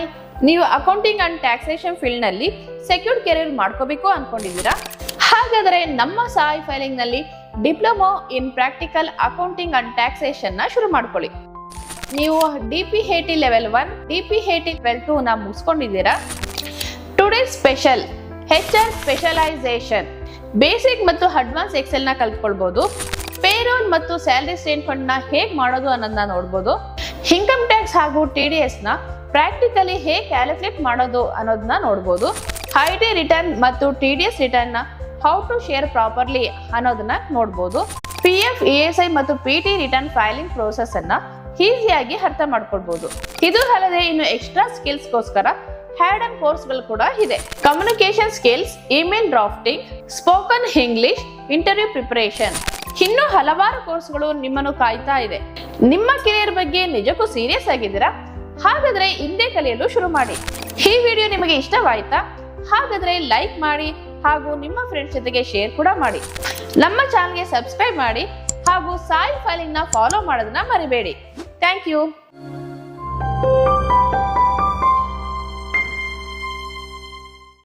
Hi, ನೀವು accounting and taxation field ನಲ್ಲಿ secured career ಮಾಡ್ಕೋಬೇಕು ಅನ್ಕೊಂಡಿದ್ದೀರಾ? ಹಾಗಾದ್ರೆ ನಮ್ಮ ಸಾಯಿ ಫೈಲಿಂಗ್ ನಲ್ಲಿ diploma in practical accounting and taxation ನ ಶುರು ಮಾಡ್ಕೊಳ್ಳಿ. ನೀವು DPAT ಲೆವೆಲ್ 1, DPAT ಲೆವೆಲ್ 2 ನ ಮುಗಿಸ್ಕೊಂಡಿದ್ದೀರಾ? Today special HR specialization, basic ಮತ್ತು ಅಡ್ವಾನ್ಸ್ ಎಕ್ಸೆಲ್ ನ ಕಲ್ತ್ಕೊಳ್ಬಹುದು. ಪೇರೋಲ್ ಮತ್ತು ಸ್ಯಾಲರಿ ಸ್ಟೇಟ್ಮೆಂಟ್ ನ ಹೇಗ್ ಮಾಡೋದು ಅನ್ನೋದನ್ನ ನೋಡಬಹುದು. ಇನ್ಕಮ್ ಟ್ಯಾಕ್ಸ್ ಹಾಗೂ TDS ನ ಪ್ರಾಕ್ಟಿಕಲಿ ಹೇಗೆ ಕ್ಯಾಲ್ಕುಲೇಟ್ ಮಾಡೋದು ಅನ್ನೋದನ್ನ ನೋಡಬಹುದು. IT ರಿಟರ್ನ್ ಮತ್ತು TDS ರಿಟರ್ನ್ ನ ಹೌ ಟು ಶೇರ್ ಪ್ರಾಪರ್ಲಿ ಅನ್ನೋದನ್ನ ನೋಡಬಹುದು. PF, ESI ಮತ್ತು PT ರಿಟರ್ನ್ ಫೈಲಿಂಗ್ ಪ್ರೋಸೆಸ್ ಅನ್ನ ಈಸಿಯಾಗಿ ಅರ್ಥ ಮಾಡ್ಕೊಳ್ಬಹುದು. ಇದು ಅಲ್ಲದೆ ಇನ್ನು ಎಕ್ಸ್ಟ್ರಾ ಸ್ಕಿಲ್ಸ್ ಗೋಸ್ಕರ ಹ್ಯಾಡ್ ಅಂಡ್ ಕೋರ್ಸ್ಗಳು ಕೂಡ ಇದೆ. Communication skills, email drafting, spoken English, interview preparation, ಇನ್ನೂ ಹಲವಾರು ಕೋರ್ಸ್ಗಳು ನಿಮ್ಮನ್ನು ಕಾಯ್ತಾ ಇದೆ. ನಿಮ್ಮ ಕೆರಿಯರ್ ಬಗ್ಗೆ ನಿಜಕ್ಕೂ ಸೀರಿಯಸ್ ಆಗಿದ್ದೀರಾ? ಹಾಗಾದ್ರೆ ಹಿಂದೆ ಕಲಿಯಲು ಶುರು ಮಾಡಿ. ಈ ವಿಡಿಯೋ ನಿಮಗೆ ಇಷ್ಟವಾಯ್ತಾ? ಹಾಗಾದ್ರೆ ಲೈಕ್ ಮಾಡಿ ಹಾಗೂ ನಿಮ್ಮ ಫ್ರೆಂಡ್ಸ್ ಜೊತೆಗೆ ಶೇರ್ ಕೂಡ ಮಾಡಿ. ನಮ್ಮ ಚಾನಲ್ಗೆ ಸಬ್ಸ್ಕ್ರೈಬ್ ಮಾಡಿ ಹಾಗೂ ಸಾಯಿ ಫೈಲಿಂಗ್ ನ ಫಾಲೋ ಮಾಡೋದನ್ನ ಮರಿಬೇಡಿ. Thank you.